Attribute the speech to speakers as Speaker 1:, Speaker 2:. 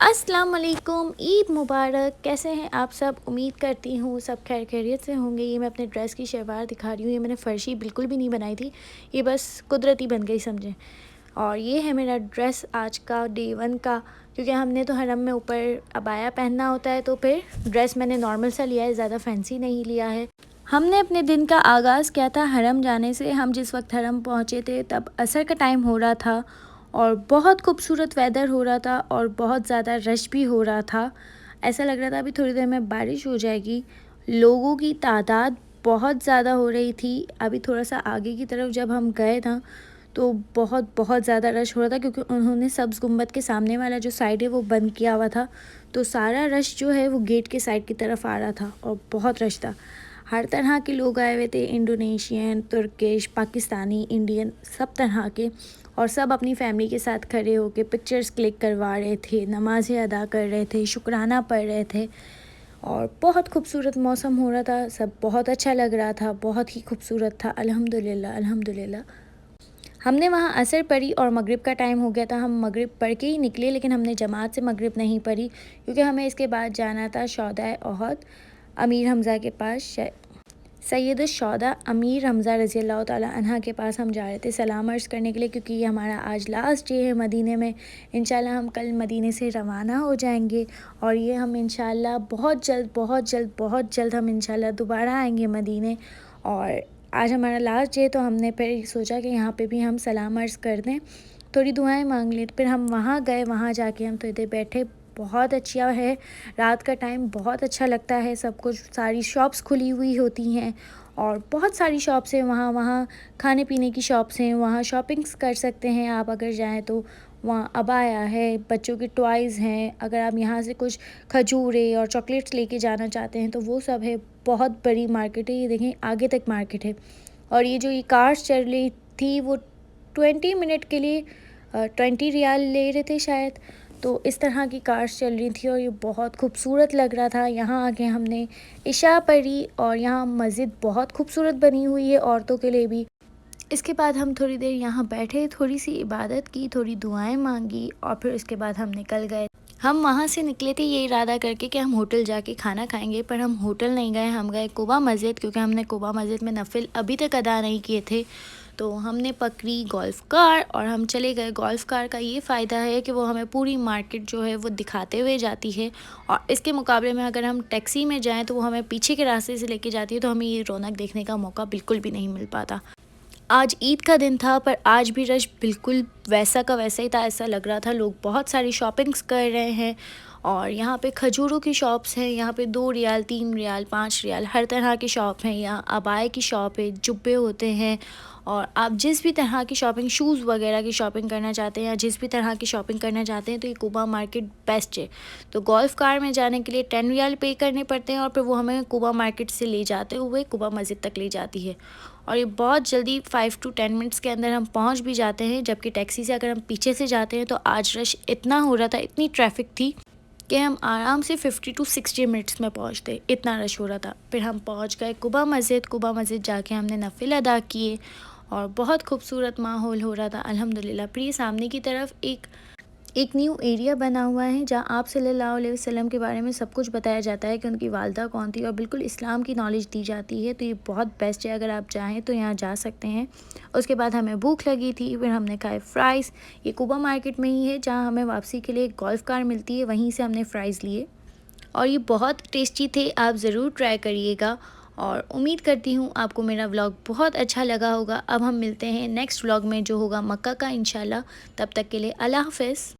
Speaker 1: अस्सलाम वालेकुम, ईद मुबारक। कैसे हैं आप सब? उम्मीद करती हूँ सब खैर खैरियत से होंगे। ये मैं अपने ड्रेस की शलवार दिखा रही हूँ। ये मैंने फ़र्शी बिल्कुल भी नहीं बनाई थी, ये बस कुदरती बन गई समझें। और ये है मेरा ड्रेस आज का डे 1 का, क्योंकि हमने तो हरम में ऊपर अबाया पहनना होता है, तो फिर ड्रेस मैंने नॉर्मल सा लिया है, ज़्यादा फैंसी नहीं लिया है। हमने अपने दिन का आगाज़ किया था हरम जाने से। हम जिस वक्त हरम पहुँचे थे तब असर का टाइम हो रहा था और बहुत खूबसूरत वेदर हो रहा था और बहुत ज़्यादा रश भी हो रहा था। ऐसा लग रहा था अभी थोड़ी देर में बारिश हो जाएगी। लोगों की तादाद बहुत ज़्यादा हो रही थी। अभी थोड़ा सा आगे की तरफ जब हम गए ना, तो बहुत बहुत ज़्यादा रश हो रहा था, क्योंकि उन्होंने सब्ज़ गुम्बद के सामने वाला जो साइड है वो बंद किया हुआ था। तो सारा रश जो है वो गेट के साइड की तरफ आ रहा था और बहुत रश था। हर तरह के लोग आए हुए थे, इंडोनेशियन, तुर्किश, पाकिस्तानी, इंडियन, सब तरह के। और सब अपनी फैमिली के साथ खड़े होकर पिक्चर्स क्लिक करवा रहे थे, नमाज़ें अदा कर रहे थे, शुक्राना पढ़ रहे थे। और बहुत खूबसूरत मौसम हो रहा था, सब बहुत अच्छा लग रहा था, बहुत ही खूबसूरत था। अल्हम्दुलिल्लाह अल्हम्दुलिल्लाह। हमने वहाँ असर पढ़ी और मगरिब का टाइम हो गया था। हम मगरिब पढ़ के ही निकले, लेकिन हमने जमात से मगरिब नहीं पढ़ी, क्योंकि हमें इसके बाद जाना था शौदा ओहद अमीर हमज़ा के पास। सैयद शौदा अमीर हमज़ा रज़ी अल्लाह ताला अन्हा के पास हम जा रहे थे सलाम अर्ज़ करने के लिए, क्योंकि ये हमारा आज लास्ट डे है मदीने में। इंशाल्लाह हम कल मदीने से रवाना हो जाएंगे और ये हम इंशाल्लाह बहुत जल्द बहुत जल्द बहुत जल्द हम इंशाल्लाह दोबारा आएंगे मदीने। और आज हमारा लास्ट डे, तो हमने फिर सोचा कि यहाँ पे भी हम सलाम अर्ज़ कर दें, थोड़ी दुआएं मांग लें। फिर हम वहाँ गए, वहाँ जाके हम थोड़ी देर बैठे। बहुत अच्छा है, रात का टाइम बहुत अच्छा लगता है। सब कुछ, सारी शॉप्स खुली हुई होती हैं और बहुत सारी शॉप्स हैं वहाँ। वहाँ खाने पीने की शॉप्स हैं, वहाँ शॉपिंग्स कर सकते हैं आप अगर जाएँ तो। वहाँ अबाया है, बच्चों के टॉयज़ हैं। अगर आप यहाँ से कुछ खजूरें और चॉकलेट्स लेके जाना चाहते हैं तो वो सब है। बहुत बड़ी मार्केट है, ये देखें आगे तक मार्केट है। और ये जो ये कार्स चल रही थी वो 20 मिनट के लिए 20 रियाल ले रहे थे शायद। तो इस तरह की कार्स चल रही थी और ये बहुत खूबसूरत लग रहा था। यहाँ आके हमने इशा पढ़ी और यहाँ मस्जिद बहुत खूबसूरत बनी हुई है औरतों के लिए भी। इसके बाद हम थोड़ी देर यहाँ बैठे, थोड़ी सी इबादत की, थोड़ी दुआएं मांगी और फिर उसके बाद हम निकल गए। हम वहाँ से निकले थे ये इरादा करके कि हम होटल जाके खाना खाएंगे, पर हम होटल नहीं गए, हम गए कुबा मस्जिद, क्योंकि हमने कुबा मस्जिद में नफिल अभी तक अदा नहीं किए थे। तो हमने पकड़ी गोल्फ़ कार और हम चले गए। गोल्फ़ कार का ये फ़ायदा है कि वो हमें पूरी मार्केट जो है वो दिखाते हुए जाती है, और इसके मुकाबले में अगर हम टैक्सी में जाएं तो वो हमें पीछे के रास्ते से लेके जाती है, तो हमें ये रौनक देखने का मौका बिल्कुल भी नहीं मिल पाता। आज ईद का दिन था, पर आज भी रश बिल्कुल वैसा का वैसा ही था। ऐसा लग रहा था लोग बहुत सारी शॉपिंग्स कर रहे हैं। और यहाँ पे खजूरों की शॉप्स हैं, यहाँ पे 2 रियाल, 3 रियाल, 5 रियाल हर तरह की शॉप हैं। यहाँ अबाए की शॉप है, जुब्बे होते हैं। और आप जिस भी तरह की शॉपिंग, शूज़ वगैरह की शॉपिंग करना चाहते हैं या जिस भी तरह की शॉपिंग करना चाहते हैं, तो ये कुबा मार्केट बेस्ट है। तो गोल्फ़ कार में जाने के लिए 10 रियाल पे करने पड़ते हैं और फिर वो हमें कुबा मार्केट से ले जाते हुए कुबा मस्जिद तक ले जाती है। और ये बहुत जल्दी 5 to 10 मिनट्स के अंदर हम पहुंच भी जाते हैं। जबकि टैक्सी से अगर हम पीछे से जाते हैं तो आज रश इतना हो रहा था, इतनी ट्रैफिक थी कि हम आराम से 50 to 60 मिनट्स में पहुंचते, इतना रश हो रहा था। फिर हम पहुंच गए कुबा मस्जिद। कुबा मस्जिद जाके हमने नफिल अदा किए और बहुत खूबसूरत माहौल हो रहा था अल्हम्दुलिल्लाह। फिर ये सामने की तरफ एक न्यू एरिया बना हुआ है, जहाँ आप सल्लल्लाहु अलैहि वसल्लम के बारे में सब कुछ बताया जाता है कि उनकी वालदा कौन थी, और बिल्कुल इस्लाम की नॉलेज दी जाती है। तो ये बहुत बेस्ट है, अगर आप चाहें तो यहाँ जा सकते हैं। उसके बाद हमें भूख लगी थी, फिर हमने खाए फ़्राइज़। ये कुबा मार्केट में ही है जहाँ हमें वापसी के लिए गोल्फ़ कार मिलती है, वहीं से हमने फ़्राइज़ लिए और ये बहुत टेस्टी थे। आप ज़रूर ट्राई करिएगा और उम्मीद करती हूँ आपको मेरा व्लॉग बहुत अच्छा लगा होगा। अब हम मिलते हैं नेक्स्ट व्लॉग में, जो होगा मक्का का इंशाल्लाह। तब तक के लिए अल्लाह हाफ़िज़।